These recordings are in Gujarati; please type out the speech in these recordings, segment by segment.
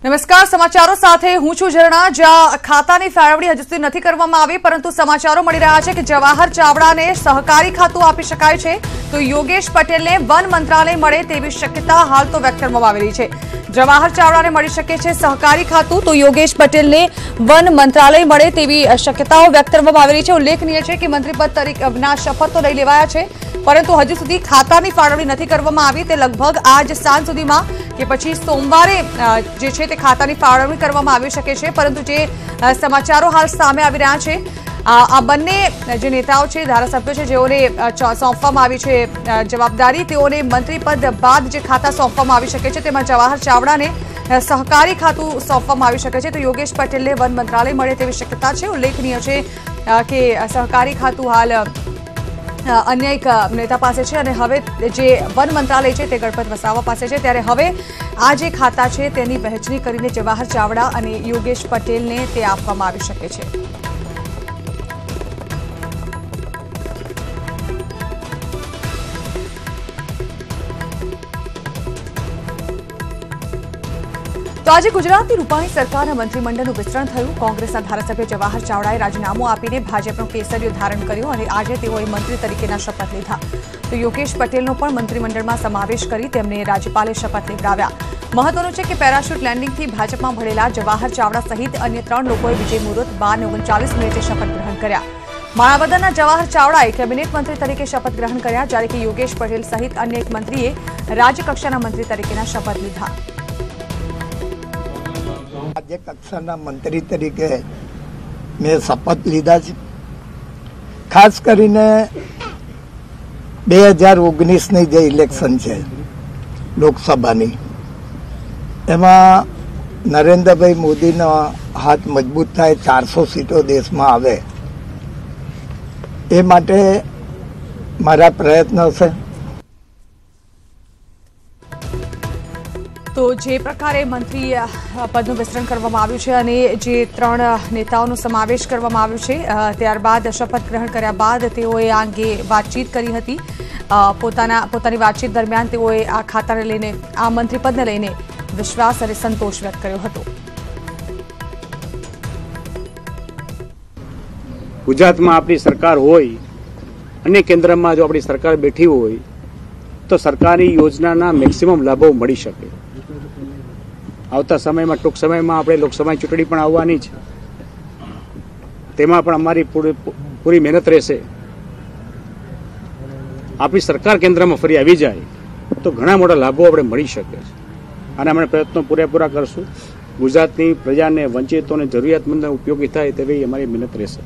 નમસ્કાર, સમાચારો સાથે હું છું ઝરણા। જ્યાં ખાતાની ફાળવણી હજુ સુધી નથી કરવામાં આવી, પરંતુ સમાચારો મળી રહ્યા છે કે જવાહર ચાવડાને સહકારી ખાતું આપી શકાય છે, તો યોગેશ પટેલને વન મંત્રાલય મળે તેવી શક્યતા હાલ તો વ્યક્ત કરવામાં આવી રહી છે। જવાહર ચાવડાને મળી શકે છે સહકારી ખાતું, તો યોગેશ પટેલને વન મંત્રાલય મળે તેવી શક્યતાઓ વ્યક્ત કરવામાં આવી રહી છે। ઉલ્લેખનીય છે કે મંત્રીપદ તરીકેના શપથ તો લઈ લેવાયા છે, પરંતુ હજુ સુધી ખાતાની ફાળવણી નથી કરવામાં આવી। તે લગભગ આજ સાંજ સુધીમાં કે પછી સોમવારે જે છે તે ખાતાની ફાળવણી કરવામાં આવી શકે છે। પરંતુ જે સમાચારો હાલ સામે આવી રહ્યા છે, આ બંને જે નેતાઓ છે, ધારાસભ્યો છે, જેઓને સોંપવામાં આવી છે જવાબદારી, તેઓને મંત્રીપદ બાદ જે ખાતા સોંપવામાં આવી શકે છે, તેમાં જવાહર ચાવડાને સહકારી ખાતું સોંપવામાં આવી શકે છે, તો યોગેશ પટેલને વન મંત્રાલય મળે તેવી શક્યતા છે। ઉલ્લેખનીય છે કે સહકારી ખાતું હાલ અન્ય એક નેતા પાસે છે અને હવે જે વન મંત્રાલય છે તે ગણપત વસાવા પાસે છે, ત્યારે હવે આ જે ખાતા છે તેની વહેંચણી કરીને જવાહર ચાવડા અને યોગેશ પટેલને તે આપવામાં આવી શકે છે। તો આજે ગુજરાતની રૂપાણી સરકારના મંત્રીમંડળનું વિસ્તરણ થયું। કોંગ્રેસના ધારાસભ્ય જવાહર ચાવડાએ રાજીનામું આપીને ભાજપનો કેસરીઓ ધારણ કર્યો અને આજે તેઓએ મંત્રી તરીકેના શપથ લીધા, તો યોગેશ પટેલનો પણ મંત્રીમંડળમાં સમાવેશ કરી તેમને રાજ્યપાલે શપથ લેવડાવ્યા। મહત્વનું છે કે પેરાશૂટ લેન્ડિંગથી ભાજપમાં ભળેલા જવાહર ચાવડા સહિત અન્ય 3 લોકોએ વિજય મુહૂર્ત 12:39 શપથ ગ્રહણ કર્યા। માણાવદરના જવાહર ચાવડાએ કેબિનેટ મંત્રી તરીકે શપથ ગ્રહણ કર્યા, જ્યારે કે યોગેશ પટેલ સહિત અન્ય એક મંત્રીએ રાજ્યકક્ષાના મંત્રી તરીકેના શપથ લીધા। राज्य कक्षाना मंत्री तरीके मैं शपथ लीधा है। खास करीने 2019 जे इलेक्शन है लोकसभानी, एमां नरेन्द्रभाई मोदीनो हाथ मजबूत थाय, 400 सीटों देश में आवे ए माटे मारा प्रयत्न छे। તો જે પ્રકારે મંત્રી પદનું વિસ્તરણ કરવામાં આવ્યું છે અને જે 3 નેતાઓનો સમાવેશ કરવામાં આવ્યો છે, ત્યારબાદ શપથ ગ્રહણ કર્યા બાદ તેઓએ આ અંગે વાતચીત કરી હતી। પોતાની વાતચીત દરમિયાન તેઓએ આ ખાતાને લઈને, આ મંત્રીપદને લઈને વિશ્વાસ અને સંતોષ વ્યક્ત કર્યો હતો। ગુજરાતમાં આપણી સરકાર હોય અને કેન્દ્રમાં જો આપણી સરકાર બેઠી હોય તો સરકારી યોજનાના મેક્સિમમ લાભો મળી શકે। આવતા સમયમાં, ટૂંક સમયમાં આપણે લોકસભાની ચૂંટણી પણ આવવાની છે, તેમાં પણ અમારી પૂરી મહેનત રહેશે। આપણી સરકાર કેન્દ્રમાં ફરી આવી જાય તો ઘણા મોટા લાભો આપણે મળી શકે છે અને અમે પ્રયત્નો પૂરેપૂરા કરશું। ગુજરાતની પ્રજાને, વંચિતોને, જરૂરિયાતમંદોને ઉપયોગી થાય તેવી અમારી મહેનત રહેશે।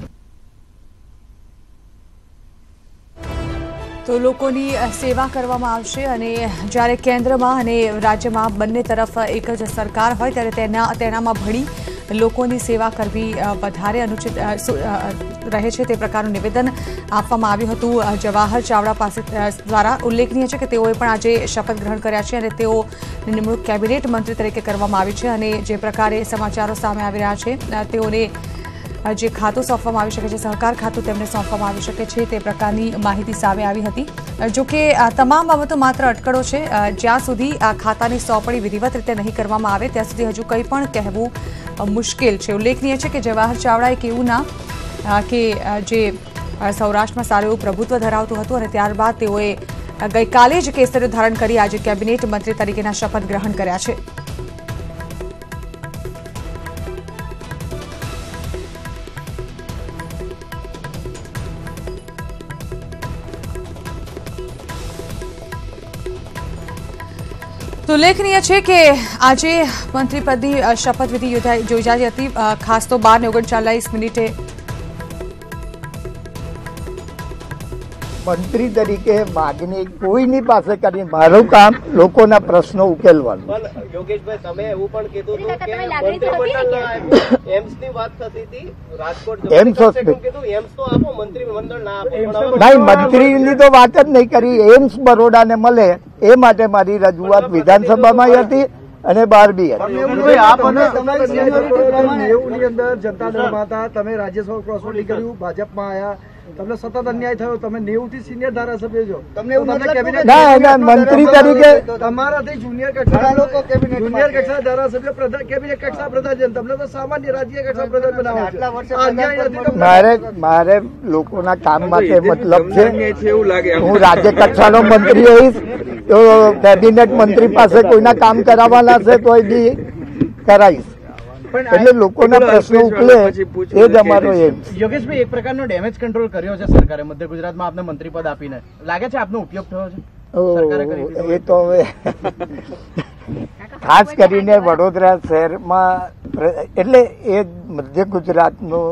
તો લોકોની સેવા કરવામાં આવશે અને જ્યારે કેન્દ્રમાં અને રાજ્યમાં બંને તરફ એક જ સરકાર હોય ત્યારે તેનામાં ભળી લોકોની સેવા કરવી વધારે અનુચિત રહે છે, તે પ્રકારનું નિવેદન આપવામાં આવ્યું હતું જવાહર ચાવડા પાસે દ્વારા। ઉલ્લેખનીય છે કે તેઓએ પણ આજે શપથ ગ્રહણ કર્યા છે અને તેઓની નિમણૂક કેબિનેટ મંત્રી તરીકે કરવામાં આવી છે અને જે પ્રકારે સમાચારો સામે આવી રહ્યા છે, તેઓને જે ખાતું સોંપવામાં આવી શકે છે, સહકાર ખાતું તેમને સોંપવામાં આવી શકે છે, તે પ્રકારની માહિતી સામે આવી હતી। જોકે આ તમામ બાબતો માત્ર અટકળો છે। જ્યાં સુધી આ ખાતાની સોંપણી વિધિવત રીતે નહીં કરવામાં આવે ત્યાં સુધી હજુ કંઈ પણ કહેવું મુશ્કેલ છે। ઉલ્લેખનીય છે કે જવાહર ચાવડા એક એવું નામ કે જે સૌરાષ્ટ્રમાં સારું એવું પ્રભુત્વ ધરાવતું હતું અને ત્યારબાદ તેઓએ ગઈકાલે જ કેસરીઓ ધારણ કરી આજે કેબિનેટ મંત્રી તરીકેના શપથ ગ્રહણ કર્યા છે। તો ઉલ્લેખનીય છે કે આજે મંત્રીપદની શપથવિધિ યોજાઈ હતી। ખાસ તો 12:39 मंत्री तरीके मागणी कोईनी पासे करी, मारू काम लोकोना प्रश्नो उकेलवानुं। योगेशभाई तमे एवुं पण कीधुं હતું કે એમ્સની વાત થતી હતી, રાજકોટ એમ્સ કીધું એમ્સ તો આપો, મંત્રીમંડળ ના આપો। नहीं, मंत्रीनी तो वात ज नहीं करी। एम्स बरोडाने मळे ए माटे मारी रजूआत विधानसभामां हती અને 12 जनता दळमां हता, तमे राज्यसभा प्रश्नोत्तरी कर्युं, भाजपमां आया, તમને સતત અન્યાય થયો, તમે 90 થી સિનિયર ધારાસભ્ય છો, તમને મંત્રી તરીકે તમારાથી જુનિયર કક્ષા લોકો જુનિયર કક્ષા ધારાસભ્ય કેબિનેટ કક્ષા પ્રધાન છે, તમને તો સામાન્ય રાજ્ય કક્ષા પ્રધાન બનાવો છો. આ અન્યાય નથી. મારે લોકોના કામ માટે મતલબ છે. હું રાજ્ય કક્ષાનો મંત્રી હોઈશ તો કેબિનેટ મંત્રી પાસે કોઈના કામ કરાવવાના છે તો બી કરાવીશ. એટલે લોકોના પ્રશ્નો ઉકેલે એ જ અમારો એમ. યોગેશભાઈ, એક પ્રકારનો ડેમેજ કંટ્રોલ કર્યો છે સરકારે મધ્ય ગુજરાતમાં આપને મંત્રી પદ આપીને, લાગે છે આપનો ઉપયોગ થયો છે? એ તો હવે ખાસ કરીને વડોદરા શહેરમાં એટલે એ મધ્ય ગુજરાતનું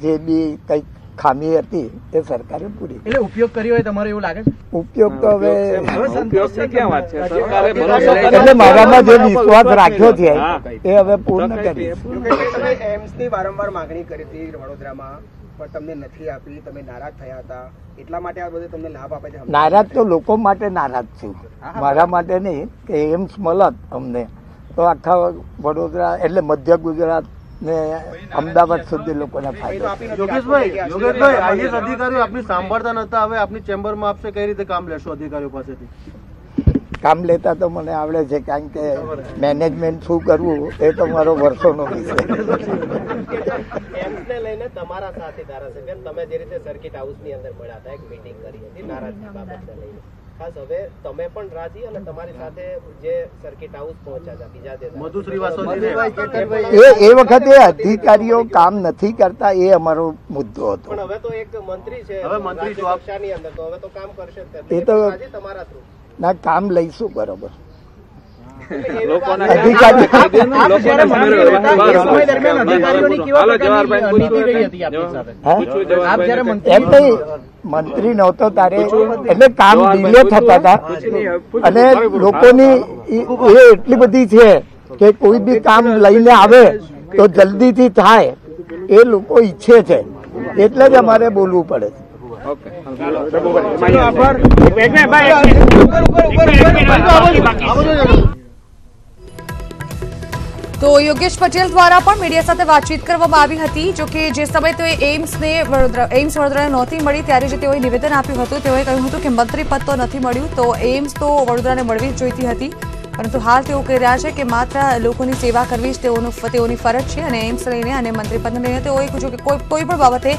જે બી કઈક ખામી હતી એ સરકારે પૂરી. એટલે ઉપયોગ કર્યો હોય તમારે એવું લાગે છે? ઉપયોગ તો હવે એટલે મારામાં જે વિશ્વાસ રાખ્યો છે એ હવે પૂર્ણ કરી. તમે એમ્સની વારંવાર માંગણી કરી હતી વડોદરામાં, પણ તમને નથી આપી, તમે નારાજ થયા હતા, એટલા માટે આ બધું તમને લાભ આપે છે? નારાજ તો લોકો માટે નારાજ છું, મારા માટે નહીં. કે એમ્સ મળત અમને તો આખા વડોદરા એટલે મધ્ય ગુજરાત ને અમદાવાદ સુધી લોકોને ફાયદો. યોગેશભાઈ, આઈએસ અધિકારીઓ આપની સાંભળતા નતા, હવે આપની ચેમ્બરમાં આપશે, કઈ રીતે કામ લેશો અધિકારીઓ પાસેથી? કામ લેતા તો મને આવડે છે, કારણ કે મેનેજમેન્ટ શું કરવું એ તો મારો વર્ષોનો વિષય. એમ્સને લઈને તમારા સાથે ધારાસભ્ય તમે જે રીતે સર્કિટ હાઉસની અંદર મળ્યા હતા, એક મીટિંગ કરી હતી નારાજગી બાબતને લઈને, ખાસ હવે તમે પણ રાજી અને તમારી સાથે જે સર્કિટ હાઉસ પહોંચ્યા હતા બીજા મધુ શ્રીવાસ્તવ એ વખતે અધિકારીઓ કામ નથી કરતા એ અમારો મુદ્દો હતો. પણ હવે તો એક મંત્રી છે, હવે મંત્રી કક્ષાની અંદર, તો હવે તો કામ કરશે એ તો તમારા થ્રુ ના કામ લઈશું બરોબર. મંત્રી નહોતો તારે એટલે કામ ડીલે થતા હતા અને લોકોની એ એટલી બધી છે કે કોઈ બી કામ લઈને આવે તો જલ્દીથી થાય એ લોકો ઈચ્છે છે, એટલે જ અમારે બોલવું પડે છે. તો યોગેશ પટેલ દ્વારા પણ મીડિયા સાથે વાતચીત કરવામાં આવી હતી. જો કે જે સમયે તેઓએ એમ્સ વડોદરાને નહોતી મળી ત્યારે જે તેઓએ નિવેદન આપ્યું હતું, તેઓએ કહ્યું હતું કે મંત્રી પદ તો નથી મળ્યું, તો એમ્સ તો વડોદરાને મળવી જ જોઈતી હતી. પરંતુ હાલ તેઓ કહી રહ્યા છે કે માત્ર લોકોની સેવા કરવી જ તેઓની ફરજ છે અને એમ્સ લઈને અને મંત્રી પદને લઈને તેઓએ કોઈ પણ બાબતે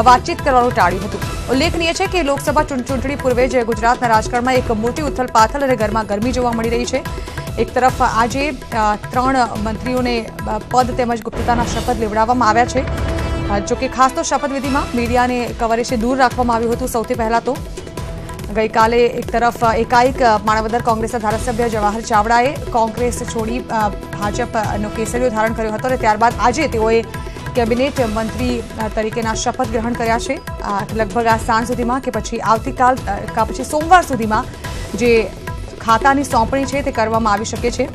વાતચીત કરવાનું ટાળ્યું હતું. ઉલ્લેખનીય છે કે લોકસભા ચૂંટણી પૂર્વે જે ગુજરાતના રાજકારણમાં એક મોટી ઉથલપાથલ અને ગરમાગરમી જોવા મળી રહી છે. એક તરફ આજે 3 મંત્રીઓને પદ તેમજ ગુપ્તતાના શપથ લેવડાવવામાં આવ્યા છે. જોકે ખાસ તો શપથવિધિમાં મીડિયાને કવરેજથી દૂર રાખવામાં આવ્યું હતું. સૌથી પહેલા તો ગઈકાલે એક તરફ એકાએક માણાવદર કોંગ્રેસના ધારાસભ્ય જવાહર ચાવડાએ કોંગ્રેસ છોડી ભાજપનો કેસરીઓ ધારણ કર્યો હતો અને ત્યારબાદ આજે તેઓએ કેબિનેટ મંત્રી તરીકેના શપથ ગ્રહણ કર્યા છે. લગભગ આ સાંજ સુધીમાં કે પછી આવતીકાલ પછી સોમવાર સુધીમાં જે ખાતાની સોંપણી છે તે કરવામાં આવી શકે છે.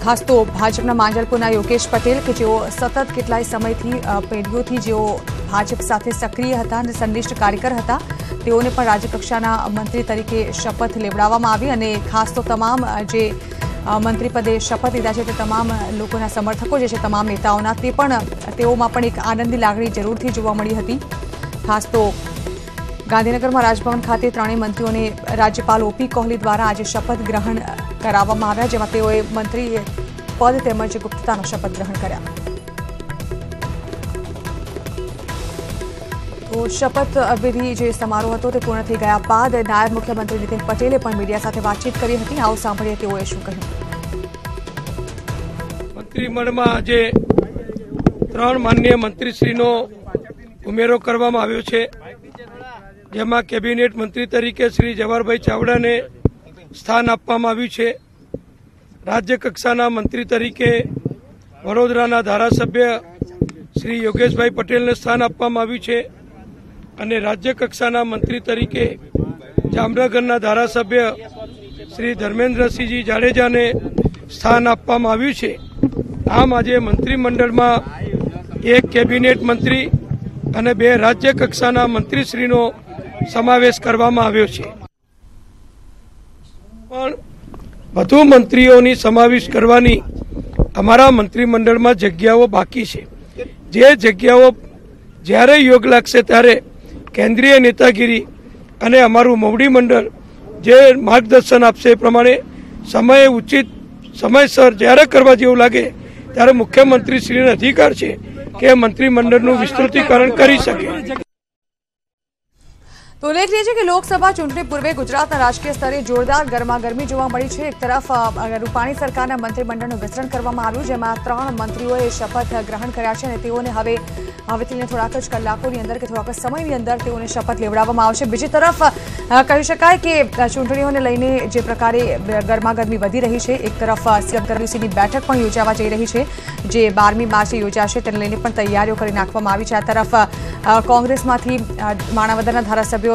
ખાસ તો ભાજપના માંજલપુરના યોગેશ પટેલ કે જેઓ સતત કેટલાય સમયથી પેઢીઓથી જેઓ ભાજપ સાથે સક્રિય હતા અને સંનિષ્ઠ કાર્યકર હતા, તેઓને પણ રાજ્યકક્ષાના મંત્રી તરીકે શપથ લેવડાવવામાં આવી અને ખાસ તો તમામ જે મંત્રી પદે શપથ લીધા છે તે તમામ લોકોના સમર્થકો જે છે તમામ નેતાઓના તેઓમાં પણ એક આનંદની લાગણી જરૂરથી જોવા મળી હતી. ખાસ તો ગાંધીનગરમાં રાજભવન ખાતે 3 મંત્રીઓને રાજ્યપાલ ઓપી કોહલી દ્વારા આજે શપથ ગ્રહણ કરાવવામાં આવ્યા, જેમાં તેઓએ મંત્રી પદ તેમજ ગુપ્તતાનો શપથ ગ્રહણ કર્યા. તો શપથવિધિ જે સમારોહ હતો તે પૂર્ણ થઈ ગયા બાદ નાયબ મુખ્યમંત્રી નીતિન પટેલે પણ મીડિયા સાથે વાતચીત કરી હતી. આવો સાંભળીએ તેઓએ શું કહ્યું. મંત્રીમંડળમાં આજે 3 માનનીય મંત્રીશ્રીનો ઉમેરો કરવામાં આવ્યો છે, જેમાં કેબિનેટ મંત્રી તરીકે શ્રી જવાહરભાઈ ચાવડાને સ્થાન આપવામાં આવ્યું છે. રાજ્ય કક્ષાના મંત્રી તરીકે વડોદરાના ધારાસભ્ય શ્રી યોગેશભાઈ પટેલને સ્થાન આપવામાં આવ્યું છે અને રાજ્ય કક્ષાના મંત્રી તરીકે જામનગરના ધારાસભ્ય શ્રી ધર્મેન્દ્રસિંહજી જાડેજાને સ્થાન આપવામાં આવ્યું છે. આમ આજે મંત્રીમંડળમાં 1 કેબિનેટ મંત્રી અને 2 રાજ્ય કક્ષાના મંત્રીશ્રીનો સમાવેશ કરવામાં આવ્યો છે. પણ વધુ મંત્રીઓની સમાવેશ કરવાની અમારા મંત્રીમંડળમાં જગ્યાઓ બાકી છે. જે જગ્યાઓ જ્યારે યોગ લાગશે ત્યારે કેન્દ્રીય નેતાગીરી અને અમારું મોવડી મંડળ જે માર્ગદર્શન આપશે એ પ્રમાણે સમય ઉચિત સમયસર જ્યારે કરવા જેવું લાગે ત્યારે મુખ્યમંત્રીશ્રીનો અધિકાર છે કે મંત્રીમંડળનું વિસ્તૃતીકરણ કરી શકે. તો ઉલ્લેખનીય છે કે લોકસભા ચૂંટણી પૂર્વે ગુજરાતના રાજકીય સ્તરે જોરદાર ગરમાગરમી જોવા મળી છે. એક તરફ રૂપાણી સરકારના મંત્રીમંડળનું વિસ્તરણ કરવામાં આવ્યું, જેમાં 3 મંત્રીઓએ શપથ ગ્રહણ કર્યા છે અને તેઓને હવેથી થોડાક જ કલાકોની અંદર કે થોડાક સમયની અંદર તેઓને શપથ લેવડાવવામાં આવશે. બીજી તરફ કહી શકાય કે ચૂંટણીઓને લઈને જે પ્રકારે ગરમાગરમી વધી રહી છે, એક તરફ CWCની બેઠક પણ યોજાવા જઈ રહી છે, જે 12મી માર્ચે યોજાશે, તેને લઈને પણ તૈયારીઓ કરી નાખવામાં આવી છે. આ તરફ કોંગ્રેસમાંથી માણાવદરના ધારાસભ્યએ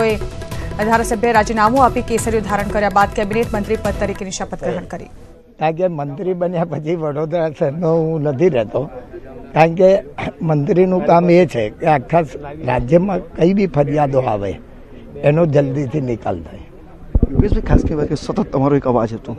રાજીનામું આપી કેસરીઓ ધારણ કર્યા બાદ કેબિનેટ મંત્રી પદ તરીકેની શપથ ગ્રહણ કરી. કારણ કે મંત્રી બન્યા પછી વડોદરા શહેરનો હું નથી રહેતો, કારણ કે મંત્રીનું કામ એ છે કે આખા રાજ્યમાં કઈ બી ફરિયાદો આવે એનો જલ્દીથી નિકાલ થાય. યોગેશભાઈ, ખાસ કહેવાય કે સતત તમારો એક અવાજ હતો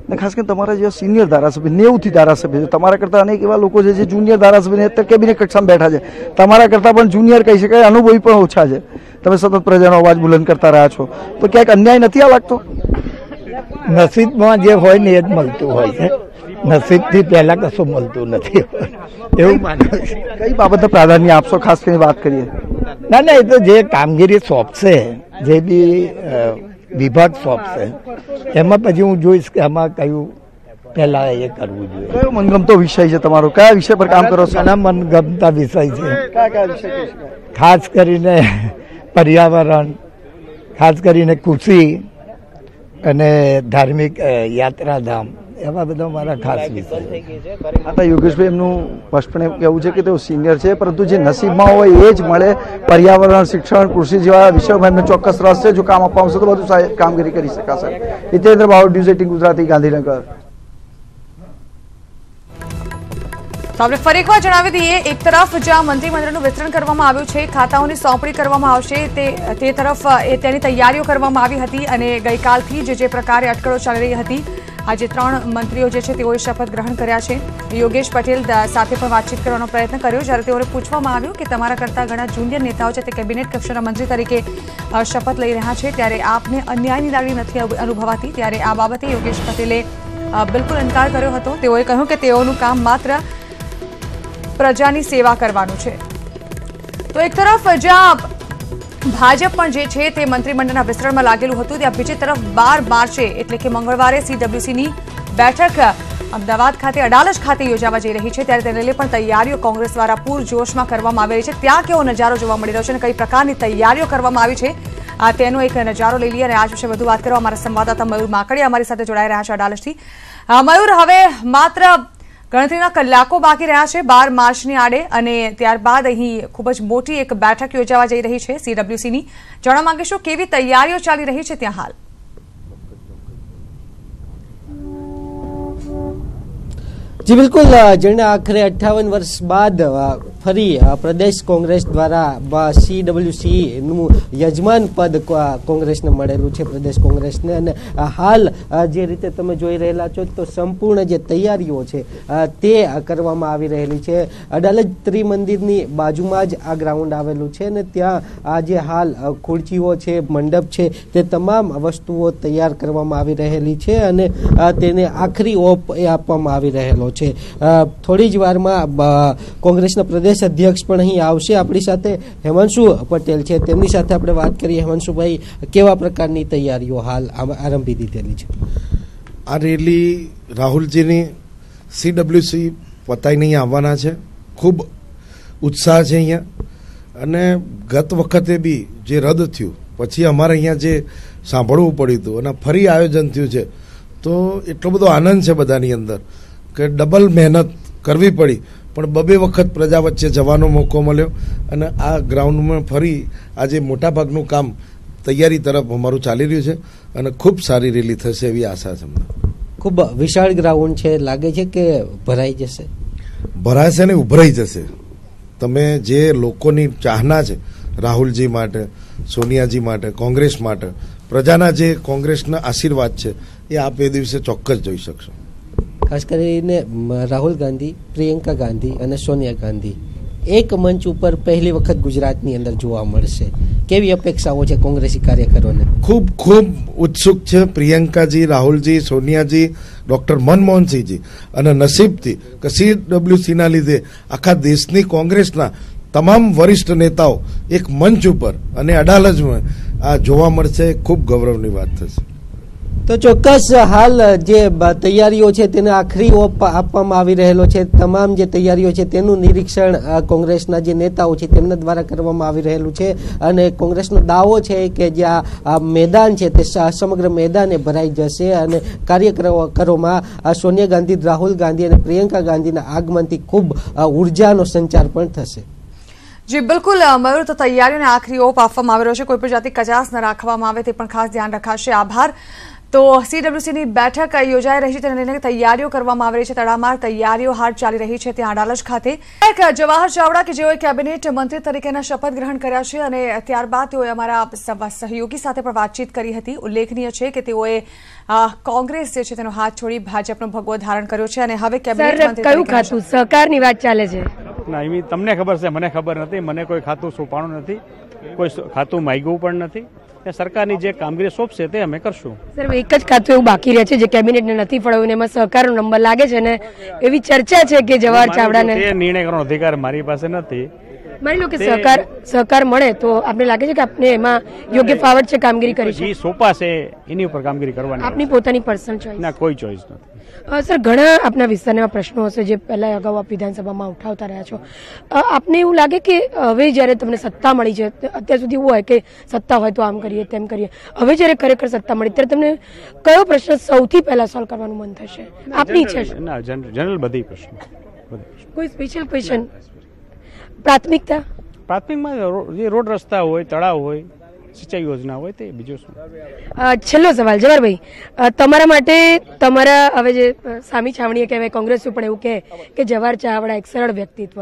ને ખાસ કરીને તમારા જેવા સિનિયર ધારાસભ્ય 90થી ધારાસભ્ય છે, તમારા કરતાં અનેક એવા લોકો છે જે જુનિયર ધારાસભ્ય અત્યારે કેબિનેટ કક્ષામાં બેઠા છે, તમારા કરતાં પણ જુનિયર કહી શકાય, અનુભવી પણ ઓછા છે. તમે સતત પ્રજાનો અવાજ બુલંદ કરતા રહ્યા છો, તો ક્યાંક અન્યાય નથી આ લાગતો? નસીબમાં જે હોય ને એ જ મળતું હોય છે, નસીબથી પહેલા કશું મળતું નથી એવું માનું છે. કઈ બાબતને પ્રાધાન્ય આપશો, ખાસ કરીને વાત કરીએ? ના, એ તો જે કામગીરી સોંપશે, જે બી વિભાગ સોંપશે, એમાં પછી હું જોઈશ કે આમાં કયું પહેલા એ કરવું જોઈએ. કયો મનગમતો વિષય છે તમારો? કયા વિષય પર કામ કરો છો? ઘણા મનગમતા વિષય છે. કયા વિષય? ખાસ કરીને પર્યાવરણ, ખાસ કરીને કૃષિ અને ધાર્મિક યાત્રાધામ, એવા બધા મારા ખાસ વિષય. આ યોગેશભાઈ એમનું સ્પષ્ટપણે કહેવું છે કે તેઓ સિનિયર છે, પરંતુ જે નસીબમાં હોય એ જ મળે. પર્યાવરણ, શિક્ષણ, કૃષિ જેવા વિષયોમાં એમને ચોક્કસ રસ છે. જો કામ આપવામાં આવશે તો બધું કામગીરી કરી શકાશે. હિતેન્દ્ર બાવળ, ન્યૂઝ 18 ગુજરાતી, ગાંધીનગર. તો આપણે ફરી એકવાર જણાવી દઈએ, એક તરફ જ્યાં મંત્રીમંડળનું વિસ્તરણ કરવામાં આવ્યું છે, ખાતાઓની સોંપણી કરવામાં આવશે, તે તરફ તેની તૈયારીઓ કરવામાં આવી હતી અને ગઈકાલથી જે પ્રકારે અટકળો ચાલી રહી હતી, આજે 3 મંત્રીઓ જે છે તેઓએ શપથ ગ્રહણ કર્યા છે. યોગેશ પટેલ સાથે પણ વાતચીત કરવાનો પ્રયત્ન કર્યો, જ્યારે તેઓને પૂછવામાં આવ્યું કે તમારા કરતાં ઘણા જુનિયર નેતાઓ છે તે કેબિનેટ કક્ષાના મંત્રી તરીકે શપથ લઈ રહ્યા છે, ત્યારે આપને અન્યાયની લાગણી નથી અનુભવાતી? ત્યારે આ બાબતે યોગેશ પટેલે બિલકુલ ઇનકાર કર્યો હતો. તેઓએ કહ્યું કે તેઓનું કામ માત્ર પ્રજાની સેવા કરવાનું છે. તો એક તરફ જ્યાં ભાજપ પણ જે છે તે મંત્રીમંડળના વિસ્તરણમાં લાગેલું હતું, ત્યાં બીજી તરફ 12 માર્ચે એટલે કે મંગળવારે CWCની બેઠક અમદાવાદ ખાતે અડાલજ ખાતે યોજાવા જઈ રહી છે, ત્યારે તેને લઈને પણ તૈયારીઓ કોંગ્રેસ દ્વારા પૂરજોશમાં કરવામાં આવી રહી છે. ત્યાં કેવો નજારો જોવા મળી રહ્યો છે અને કઈ પ્રકારની તૈયારીઓ કરવામાં આવી છે, તેનો એક નજારો લઈ લઈએ. અને આ વિશે વધુ વાત કરવા અમારા સંવાદદાતા મયુર માકડિયા અમારી સાથે જોડાઈ રહ્યા છે અડાલજથી. મયુર, હવે માત્ર ગણતરીના કલાકો બાકી રહ્યા છે 12 માર્ચની આડે, અને ત્યારબાદ અહીં ખૂબ જ મોટી એક બેઠક યોજાવા જઈ રહી છે CWCની. જાણવા માંગીશું કેવી તૈયારીઓ ચાલી રહી છે ત્યાં હાલ? જી બિલકુલ, જેણે આખરે 58 વર્ષ બાદ ફરી પ્રદેશ કોંગ્રેસ દ્વારા CWC નું યજમાન પદ કોંગ્રેસને મળેલું છે, પ્રદેશ કોંગ્રેસને. અને હાલ જે રીતે તમે જોઈ રહેલા છો તો સંપૂર્ણ જે તૈયારીઓ છે તે કરવામાં આવી રહેલી છે. અડાલજ ત્રિમંદિરની બાજુમાં જ આ ગ્રાઉન્ડ આવેલું છે અને ત્યાં આ જે હાલ ખુરચીઓ છે, મંડપ છે, તે તમામ વસ્તુઓ તૈયાર કરવામાં આવી રહેલી છે અને તેને આખરી ઓપ આપવામાં આવી રહેલો છે. થોડી જ વારમાં કોંગ્રેસના પ્રદેશ અધ્યક્ષ પણ અહીં આવશે. આપણી સાથે હેમાંશુ પટેલ છે, તેમની સાથે આપણે વાત કરીએ. હેમાંશુભાઈ, કેવા પ્રકારની તૈયારીઓ હાલ આરંભી દીધેલી છે? આ રેલી રાહુલજીની CWC પતાઈને અહીંયા આવવાના છે. ખૂબ ઉત્સાહ છે અહીંયા. અને ગત વખતે બી જે રદ થયું પછી અમારે અહીંયા જે સાંભળવું પડ્યું હતું અને ફરી આયોજન થયું છે, તો એટલો બધો આનંદ છે બધાની અંદર કે ડબલ મહેનત કરવી પડી, પણ 2 વખત પ્રજા વચ્ચે જવાનો મોકો મળ્યો અને આ ગ્રાઉન્ડમાં ફરી આજે મોટાભાગનું કામ તૈયારી તરફ અમારું ચાલી રહ્યું છે અને ખૂબ સારી રેલી થશે એવી આશા છે અમને. ખૂબ વિશાળ ગ્રાઉન્ડ છે, લાગે છે કે ભરાઈ જશે? ભરાશે ને ઉભરાઈ જશે. તમે જે લોકોની ચાહના છે રાહુલજી માટે, સોનિયાજી માટે, કોંગ્રેસ માટે, પ્રજાના જે કોંગ્રેસના આશીર્વાદ છે એ આપ એ દિવસે ચોક્કસ જોઈ શકશો. ખાસ કરીને રાહુલ ગાંધી, પ્રિયંકા ગાંધી અને સોનિયા ગાંધી એક મંચ ઉપર પહેલી વખત ગુજરાતની અંદર જોવા મળશે. કેવી અપેક્ષાઓ છે કોંગ્રેસી કાર્યકરોને? ખૂબ ખૂબ ઉત્સુક છે પ્રિયંકાજી, રાહુલજી, સોનિયાજી, ડોક્ટર મનમોહનસિંહજી, અને નસીબથી કે CWCના લીધે આખા દેશની કોંગ્રેસના તમામ વરિષ્ઠ નેતાઓ એક મંચ ઉપર અને અડાલજમાં આ જોવા મળશે. ખૂબ ગૌરવની વાત થશે. તો ચોક્કસ હાલ જે તૈયારીઓ છે તેને આખરી ઓપ આપવામાં આવી રહેલો છે. તમામ જે તૈયારીઓ છે તેનું નિરીક્ષણ કોંગ્રેસના જે નેતાઓ છે તેમના દ્વારા કરવામાં આવી રહેલું છે અને કોંગ્રેસનો દાવો છે કે જે આ મેદાન છે તે સમગ્ર મેદાને ભરાઈ જશે અને કાર્યકરોમાં સોનિયા ગાંધી, રાહુલ ગાંધી અને પ્રિયંકા ગાંધીના આગમનથી ખૂબ ઉર્જાનો સંચાર પણ થશે. જી બિલકુલ મયુર, તો તૈયારીઓને આખરી ઓપ આપવામાં આવી રહ્યો છે. કોઈ પણ જાતની કચાસ ન રાખવામાં આવે તે પણ ખાસ ધ્યાન રખાશે. આભાર. તો CWCની બેઠક યોજાઈ રહી છે તેને લઈને તૈયારીઓ કરવામાં આવી રહી છે. તડામાર તૈયારીઓ હાલ ચાલી રહી છે ત્યાં અડાલજ ખાતે. જવાહર ચાવડા કે જેઓએ કેબિનેટ મંત્રી તરીકેના શપથ ગ્રહણ કર્યા છે અને ત્યારબાદ તેઓએ અમારા સહયોગી સાથે પણ વાતચીત કરી હતી. ઉલ્લેખનીય છે કે તેઓએ કોંગ્રેસ જે છે તેનો હાથ છોડી ભાજપનો ભગવો ધારણ કર્યો છે અને હવે કેબિનેટ મંત્રી કયું ખાતું સહકારની વાત ચાલે છે? ના, એવી તમને ખબર છે, મને ખબર નથી. મને કોઈ ખાતું સોંપાણું નથી, કોઈ ખાતું માંગ્યું પણ નથી. સરકારની જે કામગીરી સોંપશે તે અમે કરશું. સર, એક જ ખાતું એવું બાકી રહે છે જે કેબિનેટને નથી ફળવ્યું, એમાં સહકારનો નંબર લાગે છે ને એવી ચર્ચા છે કે જવાહર ચાવડાને નિર્ણય કરવાનો અધિકાર મારી પાસે નથી. માની લો કે સહકાર મળે તો આપને લાગે છે કે આપને એમાં યોગ્ય ફાવટ છે કામગીરી કરી છે? સોંપાશે એની ઉપર કામગીરી કરવાની. આપની પોતાની પર્સનલ ચોઇસ? ના, કોઈ ચોઇસ નથી. સર, ઘણા આપના વિસ્તારના પ્રશ્નો હશે જે પહેલા અગાઉ આપ વિધાનસભામાં ઉઠાવતા રહ્યા છો. આપને એવું લાગે કે હવે જ્યારે તમને સત્તા મળી છે, અત્યાર સુધી એવું હોય કે સત્તા હોય તો આમ કરીએ તેમ કરીએ, હવે જ્યારે ખરેખર સત્તા મળી ત્યારે તમને કયો પ્રશ્ન સૌથી પહેલા સોલ્વ કરવાનું મન થશે? આપની ઈચ્છા છે? ના, જનરલ બધી પ્રશ્નો. કોઈ સ્પેશિયલ ક્વેશ્ચન? પ્રાથમિકમાં જે રોડ રસ્તા હોય, તળાવ હોય, સિંચાઈ યોજના હોય તે. બીજું શું? છેલ્લો સવાલ જવાહરભાઈ, તમારા માટે તમારા હવે જે સામી છાવણીએ કહેવાય કોંગ્રેસ પણ એવું કહે કે જવાહર ચાવડા એક સરળ વ્યક્તિત્વ,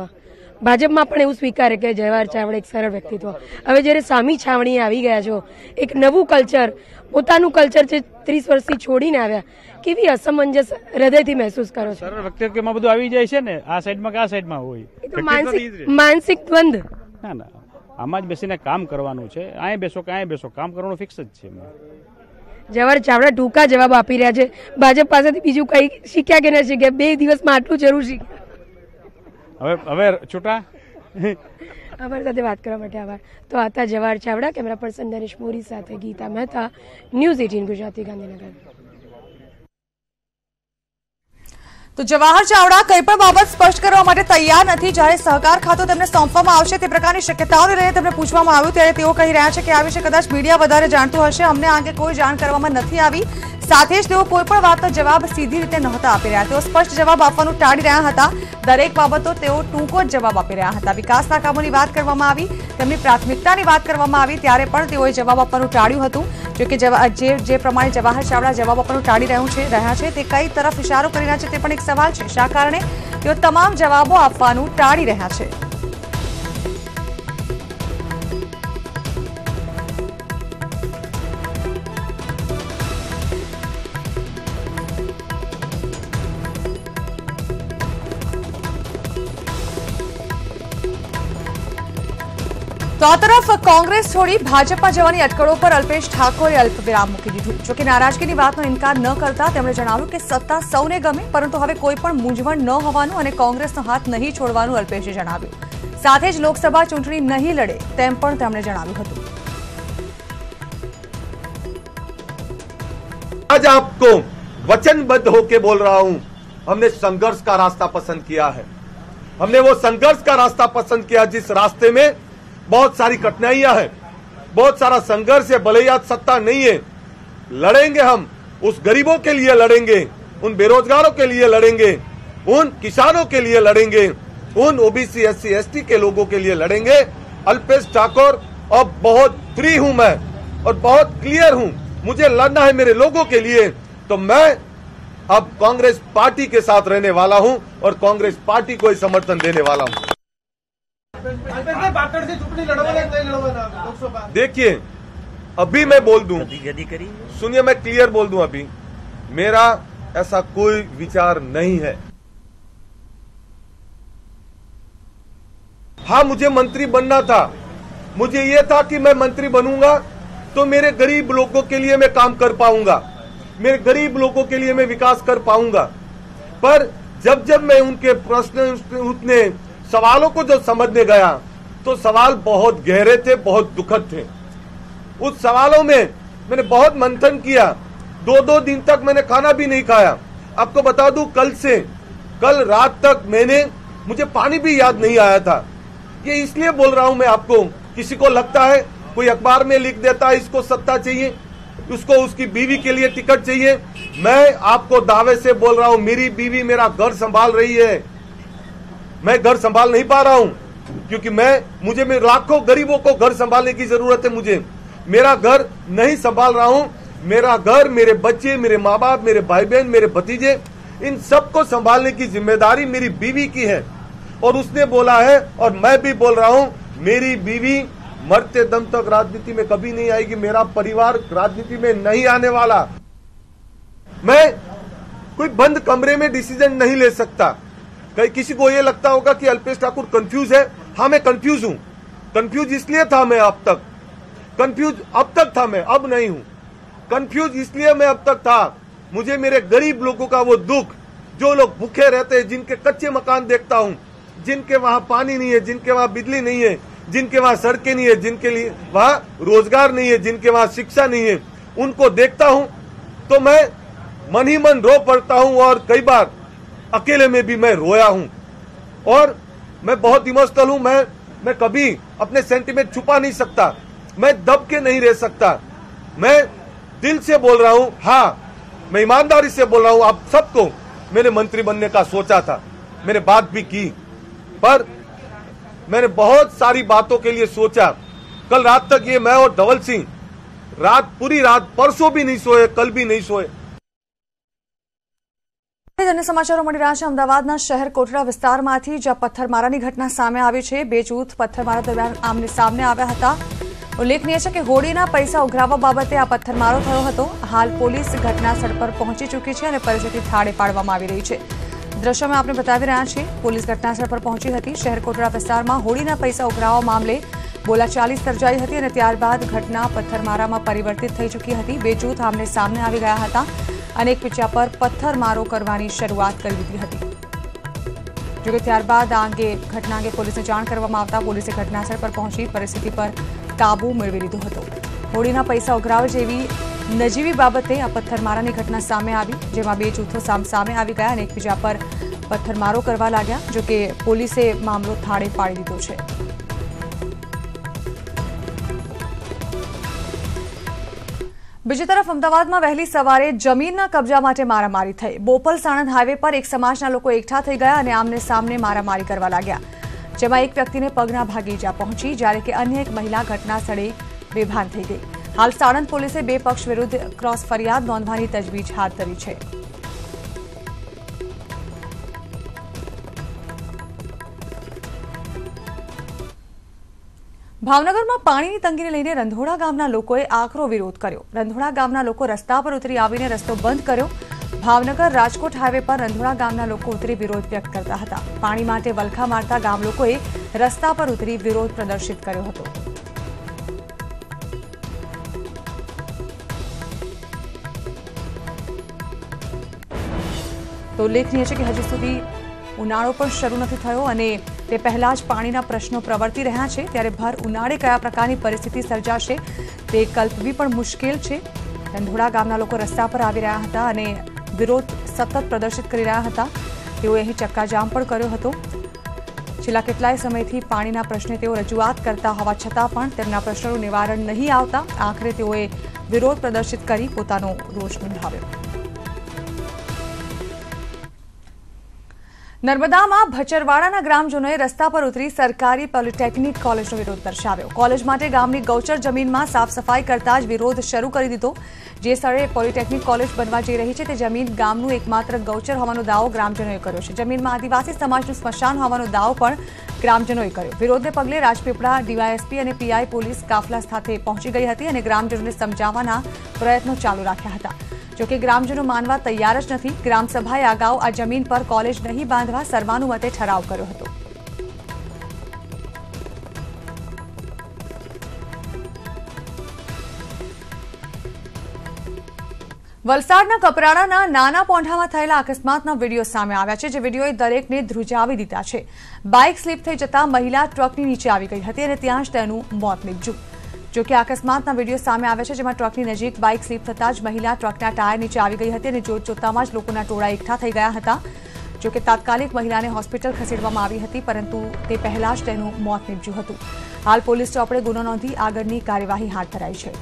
ભાજપમાં પણ એવું સ્વીકારે કે જવાહર ચાવડા એક સરળ વ્યક્તિત્વ. હવે જ્યારે સામી છાવણીએ આવી ગયા છો, એક નવું કલ્ચર, પોતાનું કલ્ચર જે 30 વર્ષથી છોડીને આવ્યા, કેવી અસમંજસ હૃદયથી મહેસૂસ કરો છો? સરળ વ્યક્તિત્વમાં બધું આવી જાય છે ને, આ સાઈડમાં કે આ સાઈડમાં હોય. માનસિક દ્વંદ? ના ના, આમાં જ બેસીને કામ કરવાનું છે. અહીં બેસો કે અહીં બેસો, કામ કરવાનું ફિક્સ જ છે. જવાહર ચાવડા ટૂંકા જવાબ આપી રહ્યા છે. ભાજપ પાસેથી બીજું કઈ શીખ્યા કે ન શીખ્યા? 2 દિવસમાં આટલું જરૂર શીખ્યા. હવે છૂટા. અમારી સાથે વાત કરવા માટે આભાર. તો હતા જવાહર ચાવડા. કેમેરા પર્સન નરેશ મોરી સાથે ગીતા મહેતા, ન્યૂઝ 18 ગુજરાતી, ગાંધીનગર. તો જવાહર ચાવડા કંઈ પણ બાબત સ્પષ્ટ કરવા માટે તૈયાર નથી. જ્યારે સહકાર ખાતું તેમને સોંપવામાં આવશે તે પ્રકારની શક્યતાઓને લઈને તેમને પૂછવામાં આવ્યું ત્યારે તેઓ કહી રહ્યા છે કે આ વિશે કદાચ મીડિયા વધારે જાણતું હશે, અમને આ અંગે કોઈ જાણ કરવામાં નથી આવી. સાથે જ તેઓ કોઈ પણ વાતનો જવાબ સીધી રીતે નહોતા આપી રહ્યા. તેઓ સ્પષ્ટ જવાબ આપવાનું ટાળી રહ્યા હતા. દરેક બાબતો તેઓ ટૂંકો જ જવાબ આપી રહ્યા હતા. વિકાસના કામોની વાત કરવામાં આવી, તેમની પ્રાથમિકતાની વાત કરવામાં આવી ત્યારે પણ તેઓએ જવાબ આપવાનું ટાળ્યું હતું. જોકે જે પ્રમાણે જવાહર ચાવડા જવાબ આપવાનું ટાળી રહ્યા છે તે કઈ તરફ ઇશારો કરી રહ્યા છે તે પણ એક સવાલ છે. શા કારણે તેઓ તમામ જવાબો આપવાનું ટાળી રહ્યા છે? તો આ તરફ કોંગ્રેસ છોડી ભાજપમાં જવાની અટકળો પર અલ્પેશ ઠાકોરે અલ્પ વિરામ મૂકી દીધું. જોકે નારાજગીની વાતનો ઇનકાર ન કરતા તેમણે જણાવ્યું કે સત્તા સૌને ગમે, પરંતુ હવે કોઈ પણ મૂંઝવણ ન હોવાનું અને કોંગ્રેસનો હાથ નહીં છોડવાનું અલ્પેશે જણાવ્યું. સાથે જ લોકસભા ચૂંટણી નહીં લડે તેમ પણ તેમણે જણાવ્યું હતું. आज आपको वचनबद्ध होकर बोल रहा हूं, हमने संघर्ष का रास्ता पसंद किया है. हमने वो संघर्ष का रास्ता पसंद किया जिस रास्ते में बहुत सारी कठिनाइयां हैं, बहुत सारा संघर्ष है. भले ही आज सत्ता नहीं है, लड़ेंगे हम. उस गरीबों के लिए लड़ेंगे, उन बेरोजगारों के लिए लड़ेंगे, उन किसानों के लिए लड़ेंगे, उन ओबीसी SC ST के लोगों के लिए लड़ेंगे. अल्पेश ठाकोर अब बहुत फ्री हूं मैं और बहुत क्लियर हूं. मुझे लड़ना है मेरे लोगों के लिए, तो मैं अब कांग्रेस पार्टी के साथ रहने वाला हूं और कांग्रेस पार्टी को ही समर्थन देने वाला हूं. देखिए, अभी मैं बोल दूं, सुनिए, मैं क्लियर बोल दूं, अभी मेरा ऐसा कोई विचार नहीं है. हाँ, मुझे मंत्री बनना था, मुझे ये था कि मैं मंत्री बनूंगा तो मेरे गरीब लोगों के लिए मैं काम कर पाऊंगा, मेरे गरीब लोगों के लिए मैं विकास कर पाऊंगा। पर जब जब मैं उनके प्रश्न उतने सवालों को जो समझने गया तो सवाल बहुत गहरे थे, बहुत दुखद थे। उस सवालों में मैंने बहुत मंथन किया, 2-2 दिन तक मैंने खाना भी नहीं खाया। आपको बता दूं, कल रात तक मुझे पानी भी याद नहीं आया था। ये इसलिए बोल रहा हूं मैं आपको, किसी को लगता है कोई अखबार में लिख देता है इसको सत्ता चाहिए, उसको उसकी बीवी के लिए टिकट चाहिए। मैं आपको दावे से बोल रहा हूं, मेरी बीवी मेरा घर संभाल रही है, मैं घर संभाल नहीं पा रहा हूं क्योंकि मुझे लाखों गरीबों को घर संभालने की जरूरत है। मुझे मेरा घर नहीं संभाल रहा हूं, मेरा घर, मेरे बच्चे, मेरे माँ बाप, मेरे भाई बहन, मेरे भतीजे, इन सबको संभालने की जिम्मेदारी मेरी बीवी की है। और उसने बोला है और मैं भी बोल रहा हूं, मेरी बीवी मरते दम तक राजनीति में कभी नहीं आएगी, मेरा परिवार राजनीति में नहीं आने वाला। मैं कोई बंद कमरे में डिसीजन नहीं ले सकता। कहीं किसी को ये लगता होगा कि अल्पेश ठाकुर कंफ्यूज है। हाँ, मैं कंफ्यूज हूं। कंफ्यूज इसलिए था मैं अब तक था मैं, अब नहीं हूं। कंफ्यूज इसलिए मैं अब तक था, मुझे मेरे गरीब लोगों का वो दुख, जो लोग भूखे रहते हैं, जिनके कच्चे मकान देखता हूं, जिनके वहां पानी नहीं है, जिनके वहां बिजली नहीं है, जिनके वहां सड़कें नहीं है, जिनके लिए वहां रोजगार नहीं है, जिनके वहां शिक्षा नहीं है, उनको देखता हूं तो मैं मन ही मन रो पड़ता हूं। और कई बार अकेले में भी मैं रोया हूं और मैं बहुत इमोशनल हूं। मैं कभी अपने सेंटीमेंट छुपा नहीं सकता, मैं दब के नहीं रह सकता। मैं दिल से बोल रहा हूं, हाँ, मैं ईमानदारी से बोल रहा हूं। आप सबको मैंने मंत्री बनने का सोचा था, मैंने बात भी की, पर मैंने बहुत सारी बातों के लिए सोचा। कल रात तक ये मैं और धवल सिंह पूरी रात, परसों भी नहीं सोए, कल भी नहीं सोए। અન્ય સમાચારો મળી રહ્યા છે અમદાવાદના શહેર કોટડા વિસ્તારમાંથી જ્યાં પથ્થરમારાની ઘટના સામે આવી છે। બે જૂથ પથ્થરમારા દરમિયાન આમને સામને આવ્યા હતા। ઉલ્લેખનીય છે કે હોળીના પૈસા ઉઘરાવવા બાબતે આ પથ્થરમારો થયો હતો। હાલ પોલીસ ઘટનાસ્થળ પર પહોંચી ચૂકી છે અને પરિસ્થિતિ થાળે પાડવામાં આવી રહી છે। દ્રશ્યોમાં આપણે બતાવી રહ્યા છીએ, પોલીસ ઘટનાસ્થળ પર પહોંચી હતી। શહેર કોટડા વિસ્તારમાં હોળીના પૈસા ઉઘરાવવા મામલે બોલાચાલી સર્જાઈ હતી અને ત્યારબાદ ઘટના પથ્થરમારામાં પરિવર્તિત થઈ ચૂકી હતી। બે જૂથ આમને સામને આવી ગયા હતા અને એકબીજા પર પથ્થરમારો કરવાની શરૂઆત કરી દીધી હતી। જોકે ત્યારબાદ આ અંગે ઘટના અંગે પોલીસને જાણ કરવામાં આવતા પોલીસે ઘટનાસ્થળ પર પહોંચી પરિસ્થિતિ પર કાબુ મેળવી લીધો હતો। હોળીના પૈસા ઉઘરાવે જેવી નજીવી બાબતે આ પથ્થરમારાની ઘટના સામે આવી, જેમાં બે જૂથો સામે આવી ગયા અને એકબીજા પર પથ્થરમારો કરવા લાગ્યા। જોકે પોલીસે મામલો થાળે પાડી દીધો છે। બીજી તરફ અમદાવાદમાં વહેલી સવારે જમીનના કબજા માટે મારામારી થઈ। બોપલ સાણંદ હાઈવે પર એક સમાજના લોકો એકઠા થઈ ગયા અને આમને સામને મારામારી કરવા લાગ્યા, જેમાં એક વ્યક્તિને પગના ભાગે ઈજા પહોંચી, જ્યારે કે અન્ય એક મહિલા ઘટના સ્થળે બેભાન થઈ ગઈ। હાલ સાણંદ પોલીસે બે પક્ષ વિરુદ્ધ ક્રોસ ફરિયાદ નોંધવાની તજવીજ હાથ ધરી છે। ભાવનગરમાં પાણીની તંગીને લઈને રંધોડા ગામના લોકોએ આકરો વિરોધ કર્યો। રંધોડા ગામના લોકો રસ્તા પર ઉતરી આવીને રસ્તો બંધ કર્યો। ભાવનગર રાજકોટ હાઈવે પર રંધોડા ગામના લોકો ઉતરી વિરોધ વ્યક્ત કરતા હતા। પાણી માટે વલખા મારતા ગામ લોકોએ રસ્તા પર ઉતરી વિરોધ પ્રદર્શિત કર્યો હતો। તો ઉલ્લેખનીય છે કે હજુ સુધી ઉનાળો પણ શરૂ નથી થયો અને તે પહેલા જ પાણીના પ્રશ્નો પ્રવર્તી રહ્યા છે, ત્યારે ભર ઉનાળે કયા પ્રકારની પરિસ્થિતિ સર્જાશે તે કલ્પવી પણ મુશ્કેલ છે। રંધોડા ગામના લોકો રસ્તા પર આવી રહ્યા હતા અને વિરોધ સતત પ્રદર્શિત કરી રહ્યા હતા। તેઓએ અહીં ચક્કાજામ પણ કર્યો હતો। છેલ્લા કેટલાય સમયથી પાણીના પ્રશ્ને તેઓ રજૂઆત કરતા હોવા છતાં પણ તેમના પ્રશ્નોનું નિવારણ નહીં આવતા આખરે તેઓએ વિરોધ પ્રદર્શિત કરી પોતાનો રોષ નોંધાવ્યો। નર્મદામાં ભચરવાડાના ગ્રામજનોએ રસ્તા પર ઉતરી સરકારી પોલિટેકનિક કોલેજનો વિરોધ દર્શાવ્યો। કોલેજ માટે ગામની ગૌચર જમીનમાં સાફ સફાઈ કરતા જ વિરોધ શરૂ કરી દીધો। જે સ્થળે પોલિટેકનિક કોલેજ બનવા જઈ રહી છે તે જમીન ગામનું એકમાત્ર ગૌચર હોવાનો દાવો ગ્રામજનોએ કર્યો છે। જમીનમાં આદિવાસી સમાજનું સ્મશાન હોવાનો દાવો પણ ગ્રામજનોએ કર્યો। વિરોધને પગલે રાજપીપળા ડીવાયએસપી અને પીઆઈ પોલીસ કાફલા સાથે પહોંચી ગઈ હતી અને ગ્રામજનોને સમજાવવાના પ્રયત્નો ચાલુ રાખ્યા હતા। જોકે ગ્રામજનો માનવા તૈયાર જ નથી। ગ્રામસભાએ અગાઉ આ જમીન પર કોલેજ નહીં બાંધવા સર્વાનુમતે ઠરાવ કર્યો હતો। વલસાડના કપરાડાના નાના પોંઢામાં થયેલા અકસ્માતના વિડીયો સામે આવ્યા છે, જે વિડીયોએ દરેકને ધ્રુજાવી દીધા છે। બાઇક સ્લીપ થઈ જતા મહિલા ટ્રકની નીચે આવી ગઈ હતી અને ત્યાં જ તેનું મોત નીપજ્યું। જો કે અકસ્માતના વિડીયો સામે આવ્યા છે, જેમાં ટ્રકની નજીક બાઇક સ્લીપ થતાં જ મહિલા ટ્રકના ટાયર નીચે આવી ગઈ હતી અને જોતજોતામાં જ લોકોના ટોળા એકઠા થઈ ગયા હતા। જો કે તાત્કાલિક મહિલાને હોસ્પિટલ ખસેડવામાં આવી હતી, પરંતુ તે પહેલા જ તેનું મોત નીપજ્યું હતું। હાલ પોલીસ ચોપડે ગુનો નોંધી આગળની કાર્યવાહી હાથ ધરાઈ છે।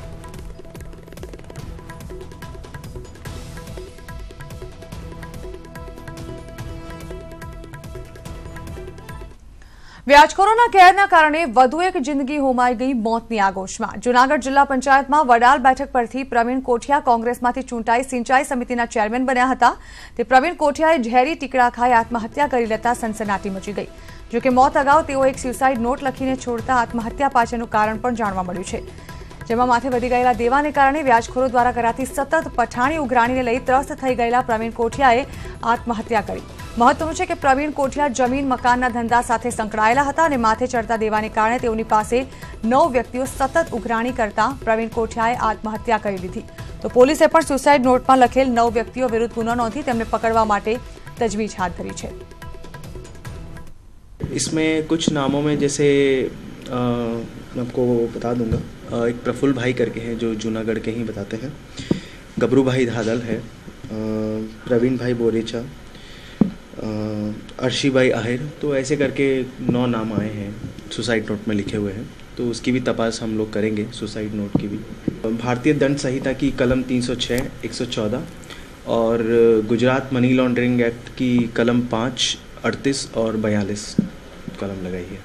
વ્યાજખોરોના કેદના કારણે વધુ એક જિંદગી હોમાઈ ગઈ મોતની આગોશમાં। જૂનાગઢ જિલ્લા પંચાયતમાં વડાલ બેઠક પરથી પ્રવીણ કોઠિયા કોંગ્રેસમાંથી ચૂંટાઈ સિંચાઈ સમિતિના ચેરમેન બન્યા હતા। તે પ્રવીણ કોઠિયાએ ઝેરી ટીકડા ખાઈ આત્મહત્યા કરી લેતા સનસનાટી મચી ગઈ। જો કે મોત અગાઉ તેઓ એક સ્યુસાઇડ નોટ લખીને છોડતા આત્મહત્યા પાછળનું કારણ પણ જાણવા મળ્યું છે, જેમાં માથે વધી ગયેલા દેવાને કારણે વ્યાજખોરો દ્વારા કરાતી સતત પઠાણી ઉઘરાણીને લઈ ત્રસ્ત થઈ ગયેલા પ્રવીણ કોઠિયાએ આત્મહત્યા કરી। મહત્વનું છે કે પ્રવીણ કોઠિયા જમીન મકાનના ધંધા સાથે સંકળાયેલા હતા અને માથે ચડતા દેવાને કારણે તેઓની પાસે 9 વ્યક્તિઓ સતત ઉઘરાણી કરતા પ્રવીણ કોઠિયાએ આત્મહત્યા કરી લીધી। તો પોલીસે પણ સુસાઇડ નોટમાં લખેલ 9 વ્યક્તિઓ વિરુદ્ધ ગુનો નોંધી તેમને પકડવા માટે તજવીજ હાથ ધરી છે। इसमें कुछ नामों में जैसे मैं आपको बता दूंगा, एक प्रफुल्ल भाई करके हैं जो जूनागढ़ के ही बताते हैं, गबरू भाई धादल है, प्रवीण भाई बोरेचा, अर्शी भाई आहिर, तो ऐसे करके 9 नाम आए हैं सुसाइड नोट में लिखे हुए हैं। तो उसकी भी तपास हम लोग करेंगे, सुसाइड नोट की भी। भारतीय दंड संहिता की कलम 306, 114 और गुजरात मनी लॉन्ड्रिंग एक्ट की कलम 5, 38 और 42 कलम लगाई है।